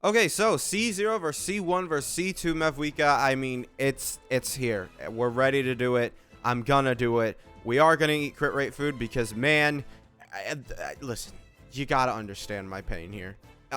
Okay, so C0 versus C1 versus C2 Mavuika. I mean, it's here. We're ready to do it. I'm gonna do it. We are gonna eat crit rate food because, man, listen, you gotta understand my pain here.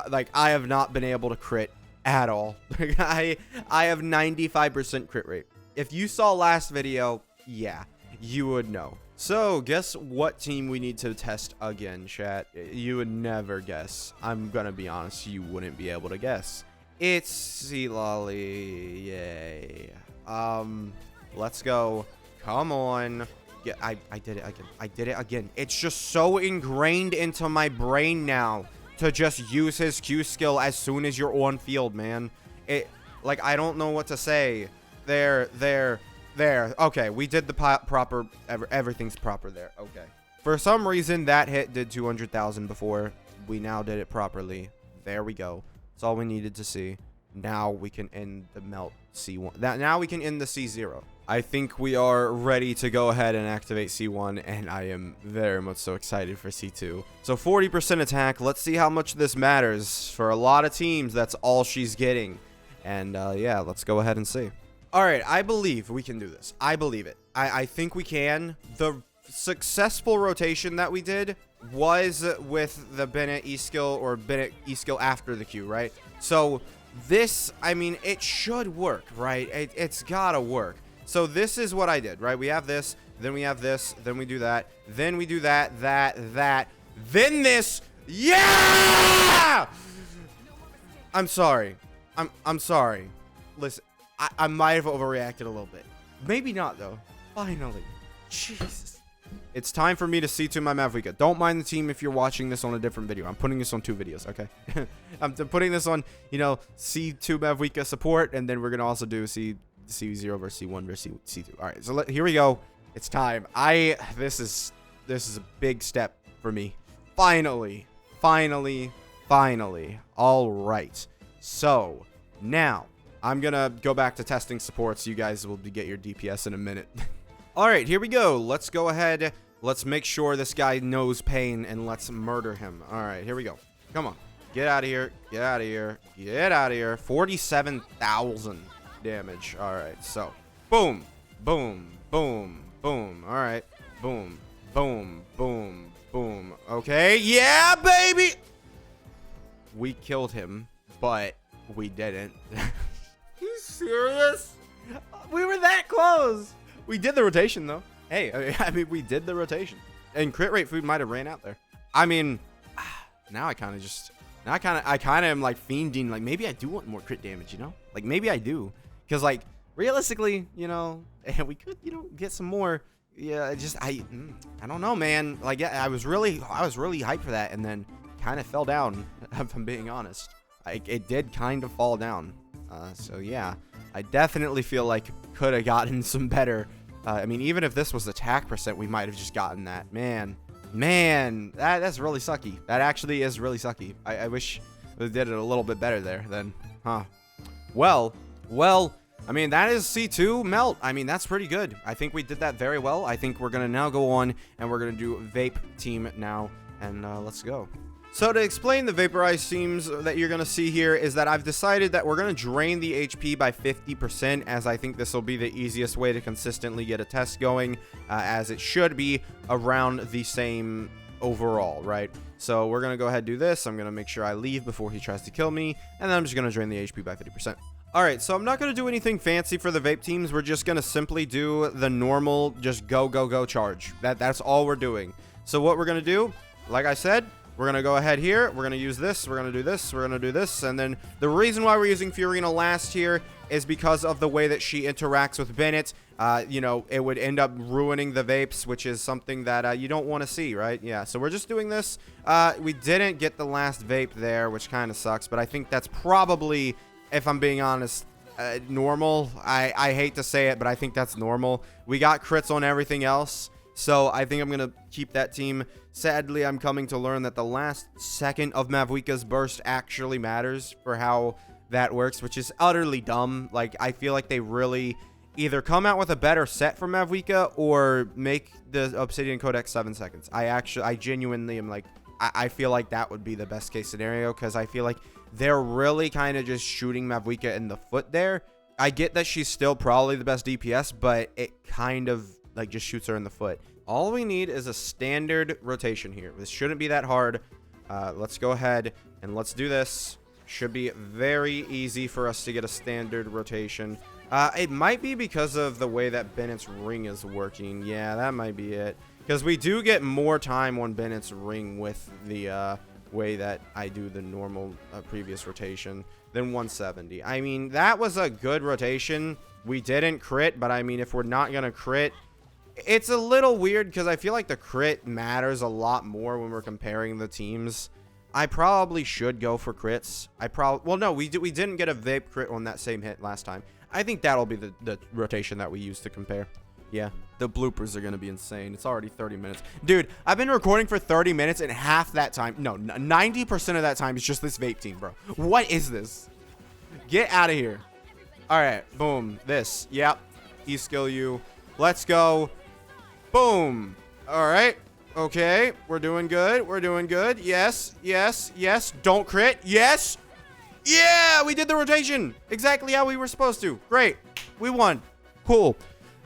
Like, I have not been able to crit at all. I have 95% crit rate. If you saw last video, yeah, you would know. So, guess what team we need to test again, chat? You would never guess. I'm gonna be honest, you wouldn't be able to guess. It's C-Lolly. Yay. Let's go. Come on. Yeah, I did it again. I did it again. It's just so ingrained into my brain now to just use his Q skill as soon as you're on field, man. Like, I don't know what to say. There. Okay, we did the proper, everything's proper there. Okay. For some reason, that hit did 200,000 before. We now did it properly. There we go. That's all we needed to see. Now we can end the melt C1. Now we can end the C0. I think we are ready to go ahead and activate C1, and I am very much so excited for C2. So 40% attack. Let's see how much this matters. For a lot of teams, that's all she's getting. And yeah, let's go ahead and see. All right, I believe we can do this. I believe it. I think we can. The successful rotation that we did was with the Bennett E-skill or Bennett E-skill after the Q, right? So this, I mean, it should work, right? It's gotta work. So this is what I did, right? We have this, then we have this, then we do that, then we do that, then this. Yeah! I'm sorry. I'm sorry. Listen. I might have overreacted a little bit. Maybe not, though. Finally. Jesus. It's time for me to C2 my Mavuika. Don't mind the team if you're watching this on a different video. I'm putting this on 2 videos, okay? I'm putting this on, you know, C2 Mavuika support, and then we're going to also do C0 versus C1 versus C2. All right, so here we go. It's time. This is a big step for me. Finally. All right. So, now I'm gonna go back to testing support, so you guys will get your DPS in a minute. All right, here we go. Let's go ahead. Let's make sure this guy knows pain, and let's murder him. All right, here we go. Come on. Get out of here. Get out of here. Get out of here. 47,000 damage. All right, so boom, boom, boom, boom. All right, boom, boom, boom, boom. Okay, yeah, baby. We killed him, but we didn't. You serious? We were that close. We did the rotation, though. Hey, I mean, we did the rotation. And crit rate food might have ran out there. I mean, now I kind of am like fiending. Like, maybe I do want more crit damage, you know? Like, maybe I do. Because, like, realistically, you know, we could, you know, get some more. Yeah, I don't know, man. Like, yeah, I was really hyped for that, and then kind of fell down, if I'm being honest. It did kind of fall down. So yeah, I definitely feel like could have gotten some better. I mean, even if this was attack percent, we might have just gotten that. Man, that's really sucky. That actually is really sucky. I wish we did it a little bit better there then. Huh. Well, I mean, that is C2 melt. I mean, that's pretty good. I think we did that very well. I think we're gonna now go on and we're gonna do Vape team now, and let's go. So to explain the Vaporize teams that you're going to see here is that I've decided that we're going to drain the HP by 50%, as I think this will be the easiest way to consistently get a test going, as it should be around the same overall, right? So we're going to go ahead and do this. I'm going to make sure I leave before he tries to kill me, and then I'm just going to drain the HP by 50%. All right, so I'm not going to do anything fancy for the vape teams. We're just going to simply do the normal, just go charge. That's all we're doing. So what we're going to do, like I said, we're going to go ahead here. We're going to use this. We're going to do this. We're going to do this. And then the reason why we're using Fiorina last here is because of the way that she interacts with Bennett. You know, it would end up ruining the vapes, which is something that you don't want to see, right? Yeah, so we're just doing this. We didn't get the last vape there, which kind of sucks. But I think that's probably, if I'm being honest, normal. I hate to say it, but I think that's normal. We got crits on everything else. So I think I'm going to keep that team. Sadly, I'm coming to learn that the last second of Mavuika's burst actually matters for how that works, which is utterly dumb. Like, I feel like they really either come out with a better set for Mavuika or make the Obsidian Codex 7 seconds. I genuinely am like, I feel like that would be the best case scenario, because I feel like they're really kind of just shooting Mavuika in the foot there. I get that she's still probably the best DPS, but it kind of like just shoots her in the foot. All we need is a standard rotation here. This shouldn't be that hard. Let's go ahead and let's do this. Should be very easy for us to get a standard rotation. It might be because of the way that Bennett's ring is working. Yeah, that might be it. Because we do get more time on Bennett's ring with the way that I do the normal previous rotation than 170. I mean, that was a good rotation. We didn't crit, but I mean, if we're not going to crit, it's a little weird because I feel like the crit matters a lot more when we're comparing the teams. I probably should go for crits. Well, no, we didn't get a vape crit on that same hit last time. I think that'll be the rotation that we use to compare. Yeah, the bloopers are going to be insane. It's already 30 minutes. Dude, I've been recording for 30 minutes and half that time, no, 90% of that time is just this vape team, bro. What is this? Get out of here. All right, boom, this. Yep, E-skill you. Let's go. Boom. All right. Okay, we're doing good. We're doing good. Yes, yes, yes. Don't crit. Yes. Yeah, we did the rotation. Exactly how we were supposed to. Great. We won. Cool.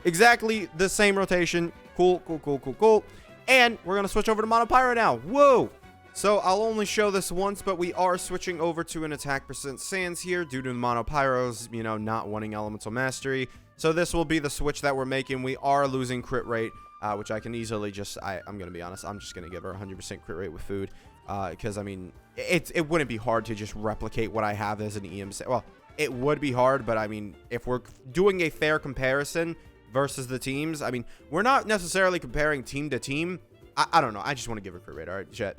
Exactly the same rotation. Cool, cool, cool, cool, cool. And we're going to switch over to Mono Pyro now. Whoa. So I'll only show this once, but we are switching over to an attack percent sans here due to the Mono Pyros, you know, not wanting elemental mastery. So this will be the switch that we're making. We are losing crit rate, which I can easily just, I'm going to be honest, I'm just going to give her 100% crit rate with food. Because, I mean, it wouldn't be hard to just replicate what I have as an EM. Well, it would be hard, but I mean, if we're doing a fair comparison versus the teams, I mean, we're not necessarily comparing team to team. I don't know. I just want to give her crit rate. All right, chat.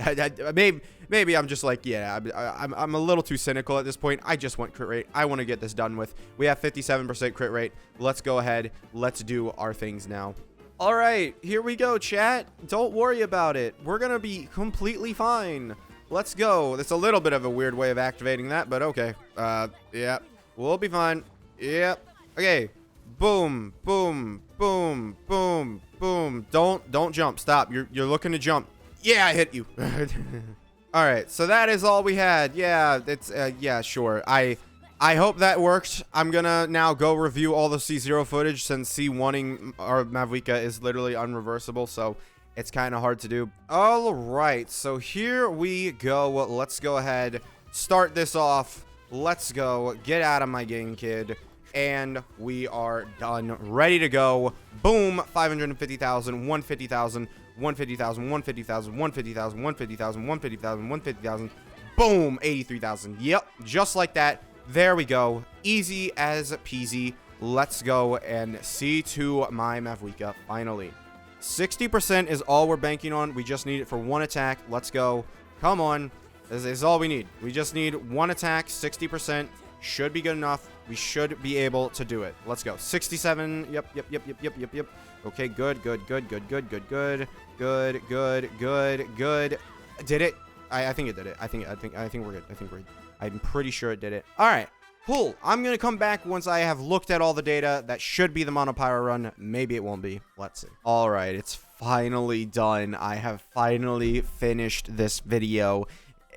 Maybe I'm just like, yeah, I'm a little too cynical at this point. I just want crit rate. I want to get this done with. We have 57% crit rate. Let's go ahead. Let's do our things now. All right, here we go, chat. Don't worry about it. We're going to be completely fine. Let's go. That's a little bit of a weird way of activating that, but okay. Yeah, we'll be fine. Yep. Okay. Boom, boom, boom, boom, boom. Don't jump. Stop. You're looking to jump. Yeah, I hit you. All right, so that is all we had. Yeah, it's yeah, sure. I hope that worked. I'm gonna now go review all the C0 footage since C1ing our Mavuika is literally unreversible, so it's kind of hard to do. All right, so here we go. Let's go ahead, start this off. Let's go. Get out of my game, kid. And we are done. Ready to go. Boom. 550,000, 150,000, 150,000, 150,000, 150,000, 150,000, 150,000, 150,000. Boom. 83,000. Yep. Just like that. There we go. Easy as peasy. Let's go and C2 my Mavuika finally. 60% is all we're banking on. We just need it for one attack. Let's go. Come on. This is all we need. We just need one attack. 60%. Should be good enough. We should be able to do it. Let's go. 67. Yep. Okay, good. Good. Did it? I think it did it. I think we're good. I'm pretty sure it did it. All right. Cool. I'm going to come back once I have looked at all the data. That should be the Mono Pyro run. Maybe it won't be. Let's see. All right. It's finally done. I have finally finished this video.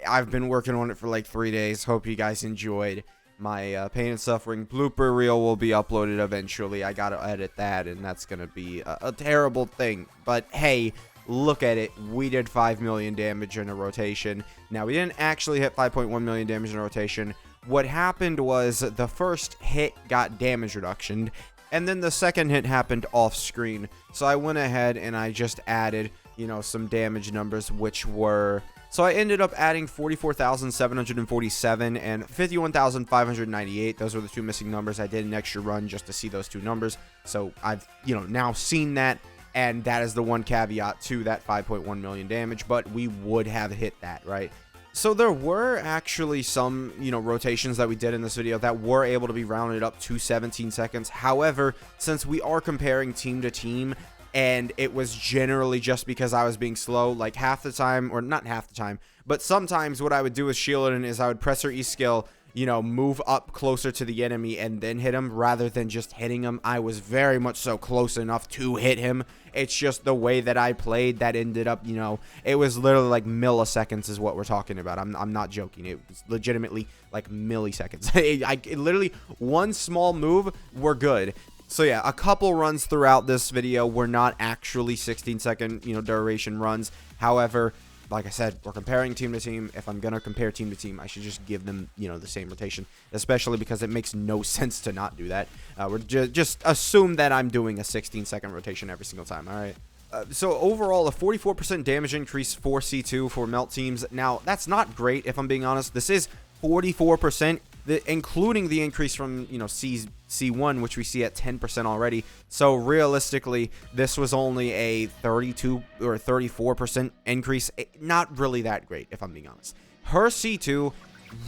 I've been working on it for like 3 days. Hope you guys enjoyed. My Pain and Suffering blooper reel will be uploaded eventually. I gotta edit that, and that's gonna be a terrible thing. But hey, look at it. We did 5 million damage in a rotation. Now, we didn't actually hit 5.1 million damage in a rotation. What happened was the first hit got damage reduction, and then the second hit happened off screen. So I went ahead and I just added, you know, some damage numbers, which were... So I ended up adding 44,747 and 51,598. Those were the two missing numbers. I did an extra run just to see those two numbers. So I've, you know, now seen that, and that is the one caveat to that 5.1 million damage, but we would have hit that, right? So there were actually some, you know, rotations that we did in this video that were able to be rounded up to 17 seconds. However, since we are comparing team to team, and it was generally just because I was being slow, like half the time, or not half the time, but sometimes what I would do with Shieldon is I would press her E skill, move up closer to the enemy and then hit him rather than just hitting him. I was very much so close enough to hit him. It's just the way that I played that ended up, it was literally like milliseconds is what we're talking about. I'm not joking. It was legitimately like milliseconds. It literally one small move, we're good. So yeah, a couple runs throughout this video were not actually 16-second, duration runs. However, like I said, we're comparing team to team. If I'm going to compare team to team, I should just give them, the same rotation, especially because it makes no sense to not do that. We're just assume that I'm doing a 16-second rotation every single time, all right? So overall, a 44% damage increase for C2 for melt teams. Now, that's not great, if I'm being honest. This is 44%, including the increase from, C1, which we see at 10% already. So realistically, this was only a 32 or 34% increase. Not really that great, if I'm being honest. Her C2,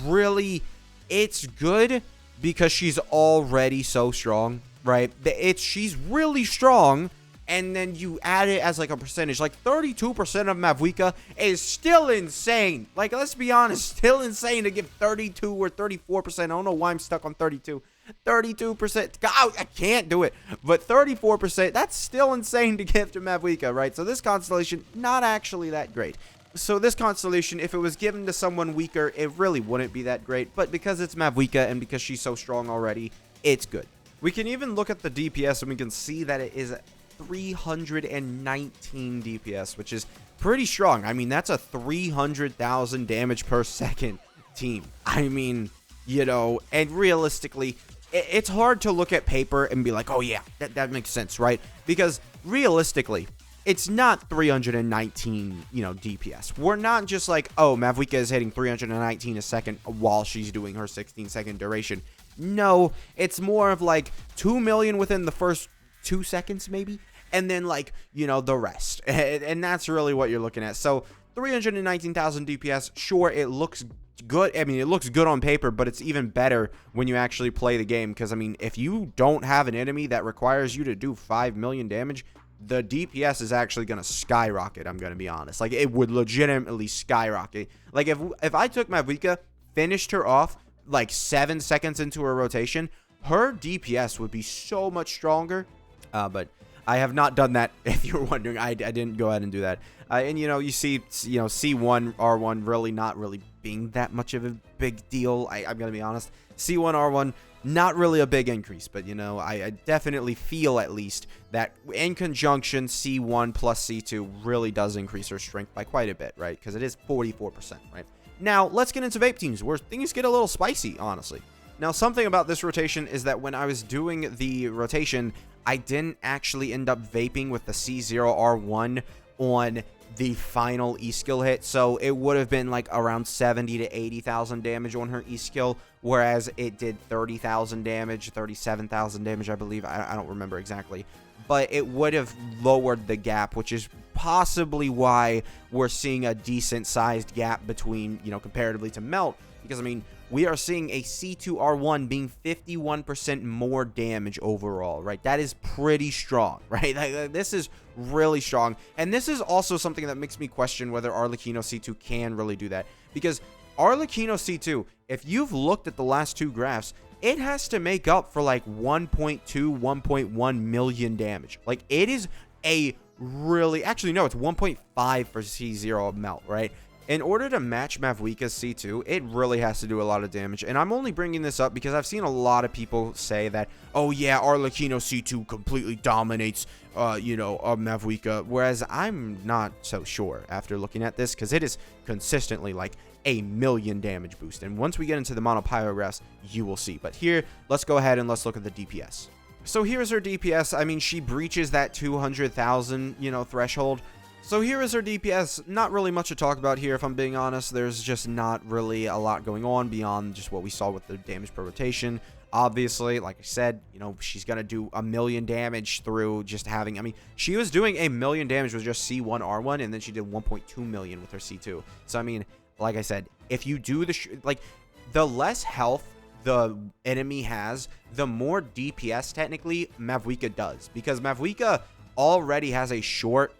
really, it's good because she's already so strong, right? She's really strong. And then you add it as like a percentage, like 32% of Mavuika is still insane. Like, let's be honest, still insane to give 32 or 34%. I don't know why I'm stuck on 32. 32%. God, I can't do it. But 34%, that's still insane to give to Mavuika, right? So this constellation, not actually that great. So this constellation, if it was given to someone weaker, it really wouldn't be that great. But because it's Mavuika and because she's so strong already, it's good. We can even look at the DPS and we can see that it is 319 DPS, which is pretty strong. I mean, that's a 300,000 damage per second team. I mean, and realistically, it's hard to look at paper and be like, oh yeah, that makes sense, right? Because realistically, it's not 319, DPS. We're not just like, oh, Mavuika is hitting 319 a second while she's doing her 16-second duration. No, it's more of like 2 million within the first 2 seconds maybe, and then like the rest, and that's really what you're looking at. So 319,000 DPS, sure, it looks good. I mean, it looks good on paper, but it's even better when you actually play the game, because I mean, if you don't have an enemy that requires you to do 5 million damage, the DPS is actually going to skyrocket. I'm going to be honest, like it would legitimately skyrocket. Like if I took Mavuika, finished her off like 7 seconds into her rotation, her DPS would be so much stronger. But I have not done that. If you were wondering, I didn't go ahead and do that. And you see, C1 R1 really not really being that much of a big deal. I'm gonna be honest. C1 R1 not really a big increase, but I definitely feel at least that in conjunction, C1 plus C2 really does increase her strength by quite a bit, right? Because it is 44%, right? Now let's get into vape teams, where things get a little spicy, honestly. Now, something about this rotation is that when I was doing the rotation, I didn't actually end up vaping with the C0R1 on the final E-skill hit, so it would have been like around 70 to 80,000 damage on her E-skill, whereas it did 30,000 damage, 37,000 damage, I believe. I don't remember exactly, but it would have lowered the gap, which is possibly why we're seeing a decent-sized gap between, comparatively to Melt, because, I mean, we are seeing a C2R1 being 51% more damage overall, right? That is pretty strong, right? Like, this is really strong. And this is also something that makes me question whether Arlecchino C2 can really do that. Because Arlecchino C2, if you've looked at the last two graphs, it has to make up for like 1.2, 1.1 million damage. Like, it is a really... Actually, no, it's 1.5 for C0 Melt, right? In order to match Mavuika's C2, it really has to do a lot of damage. And I'm only bringing this up because I've seen a lot of people say that, oh yeah, Arlecchino C2 completely dominates, Mavuika. Whereas I'm not so sure after looking at this, because it is consistently like a 1,000,000 damage boost. And once we get into the mono pyrographs, you will see. But here, let's go ahead and let's look at the DPS. So here's her DPS. I mean, she breaches that 200,000, threshold. So here is her DPS. Not really much to talk about here, if I'm being honest. There's just not really a lot going on beyond just what we saw with the damage per rotation. Obviously, like I said, she's going to do 1,000,000 damage through just having... I mean, she was doing 1,000,000 damage with just C1 R1, and then she did 1.2 million with her C2. So, I mean, like I said, if you do the less health the enemy has, the more DPS, technically, Mavuika does. Because Mavuika already has a short,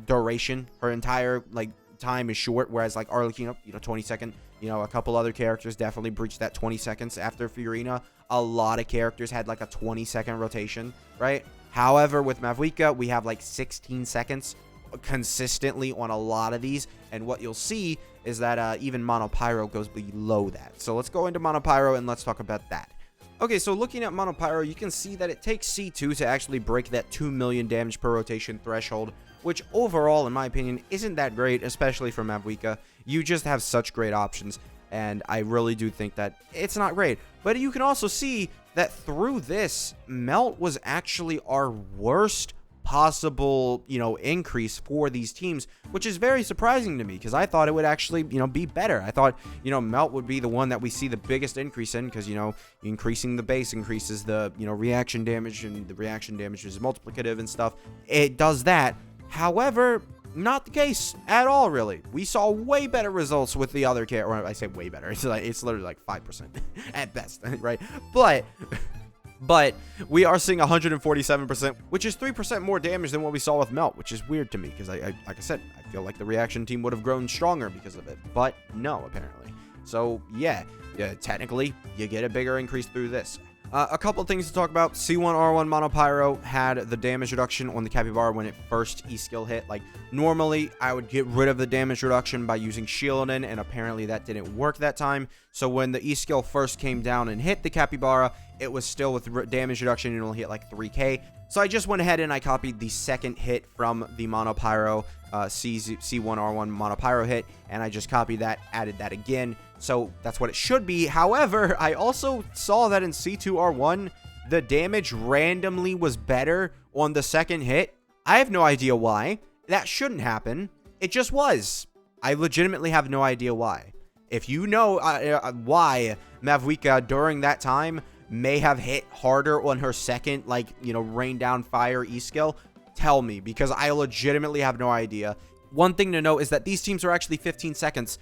duration. Her entire time is short, whereas Arlecchino, 20-second You know, a couple other characters definitely breached that 20 seconds after Fiorina. A lot of characters had like a 20-second rotation, right? However, with Mavuika, we have like 16 seconds consistently on a lot of these. And what you'll see is that even Mono Pyro goes below that. So let's go into Mono Pyro and let's talk about that. Okay, so looking at Mono Pyro, you can see that it takes C2 to actually break that 2 million damage per rotation threshold, which overall, in my opinion, isn't that great, especially for Mavuika. You just have such great options, and I really do think that it's not great. But you can also see that through this, Melt was actually our worst possible, you know, increase for these teams, which is very surprising to me because I thought it would actually, you know, be better. I thought, you know, Melt would be the one that we see the biggest increase in because, you know, increasing the base increases the, you know, reaction damage, and the reaction damage is multiplicative and stuff. It does that. However, not the case at all, really. We saw way better results with the other character. Or I say way better. It's literally like 5% at best, right? But we are seeing 147%, which is 3% more damage than what we saw with Melt, which is weird to me because, like I said, I feel like the reaction team would have grown stronger because of it. But no, apparently. So, yeah, technically, you get a bigger increase through this. A couple of things to talk about. C1R1 Mono Pyro had the damage reduction on the Capybara when it first E-skill hit. Like, normally, I would get rid of the damage reduction by using Shielding, and apparently that didn't work that time. So when the E-skill first came down and hit the Capybara, it was still with damage reduction and only hit like 3k. So I just went ahead and I copied the second hit from the Mono Pyro, C1R1 Mono Pyro hit, and I just copied that, added that again. So that's what it should be. However, I also saw that in C2R1, the damage randomly was better on the second hit. I have no idea why. That shouldn't happen. It just was. I legitimately have no idea why. If you know why Mavuika during that time may have hit harder on her second, like, you know, rain down fire E-skill, tell me, because I legitimately have no idea. One thing to note is that these teams are actually 15 seconds,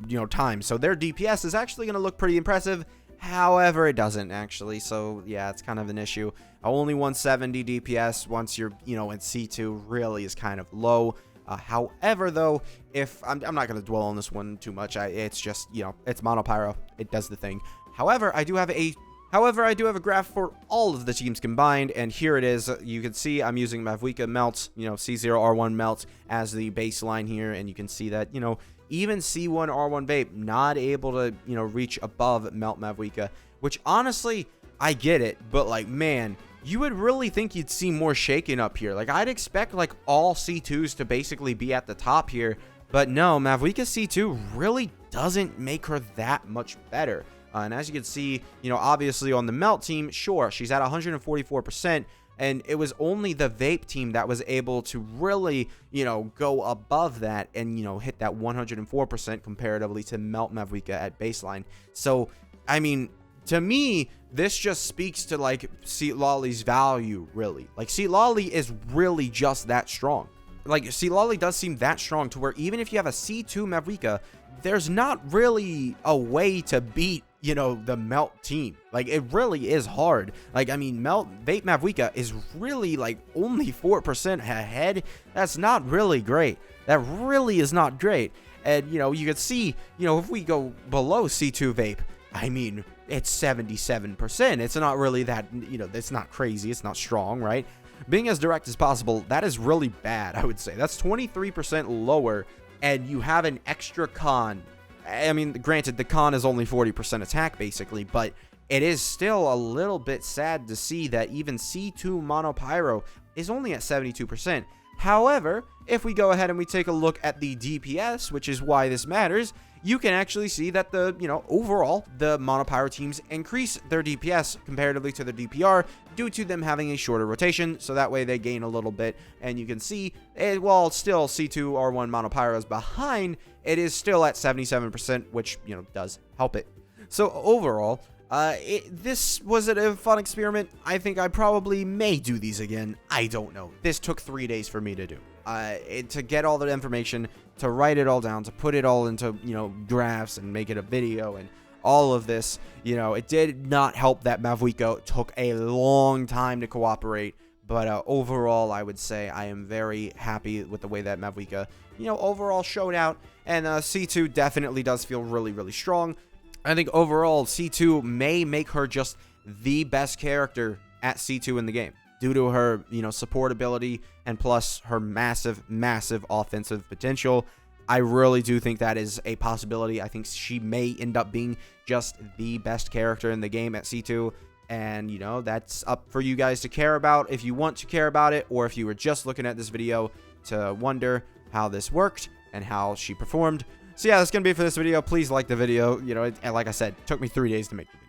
you know, time. So their DPS is actually going to look pretty impressive. However, it doesn't actually. So yeah, it's kind of an issue. Only 170 DPS once you're, you know, in C2 really is kind of low. However, though, if I'm not going to dwell on this one too much. It's just, you know, it's Mono Pyro. It does the thing. However, I do have a graph for all of the teams combined, and here it is. You can see I'm using Mavuika Melt, you know, C0R1 Melt as the baseline here, and you can see that, you know, even C1R1 Vape not able to, you know, reach above Melt Mavuika, which honestly, I get it, but like, man, you would really think you'd see more shaking up here. Like, I'd expect like all C2s to basically be at the top here, but no, Mavuika C2 really doesn't make her that much better. And as you can see, you know, obviously on the Melt team, sure, she's at 144%, and it was only the Vape team that was able to really, you know, go above that and, you know, hit that 104% comparatively to Melt Mavuika at baseline. So, I mean, to me, this just speaks to, like, Seatlolly's value, really. Like, Seatlolly is really just that strong. Like, Seatlolly does seem that strong to where even if you have a C2 Mavuika, there's not really a way to beat, you know, the Melt team. Like, it really is hard. Like, I mean, Vape Mavuika is really, like, only 4% ahead. That's not really great. That really is not great. And, you know, you can see, you know, if we go below C2 Vape, I mean, it's 77%. It's not really that, you know, it's not crazy. It's not strong, right? Being as direct as possible, that is really bad, I would say. That's 23% lower, and you have an extra con. I mean, granted, the con is only 40% attack, basically, but it is still a little bit sad to see that even C2 Mono Pyro is only at 72%. However, if we go ahead and we take a look at the DPS, which is why this matters, you can actually see that the, you know, overall, the Mono Pyro teams increase their DPS comparatively to their DPR due to them having a shorter rotation, so that way they gain a little bit, and you can see, while still C2R1 Mono Pyro is behind, it is still at 77%, which, you know, does help it. So overall, this was a fun experiment. I think I probably may do these again. I don't know. This took 3 days for me to do. To get all the information, to write it all down, to put it all into, you know, graphs and make it a video and all of this, you know, it did not help that Mavuika took a long time to cooperate. But overall, I would say I am very happy with the way that Mavuika, overall showed out. And C2 definitely does feel really, really strong. I think overall, C2 may make her just the best character at C2 in the game due to her, support ability and plus her massive, massive offensive potential. I really do think that is a possibility. I think she may end up being just the best character in the game at C2. And, that's up for you guys to care about if you want to care about it, or if you were just looking at this video to wonder how this worked and how she performed. So yeah, that's going to be it for this video. Please like the video. And like I said, it took me 3 days to make the video.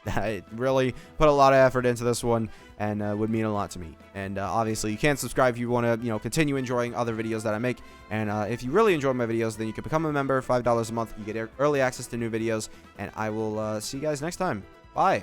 I really put a lot of effort into this one, and would mean a lot to me. And obviously, you can subscribe if you want to, continue enjoying other videos that I make. And if you really enjoy my videos, then you can become a member. $5 a month. You get early access to new videos. And I will see you guys next time. Bye.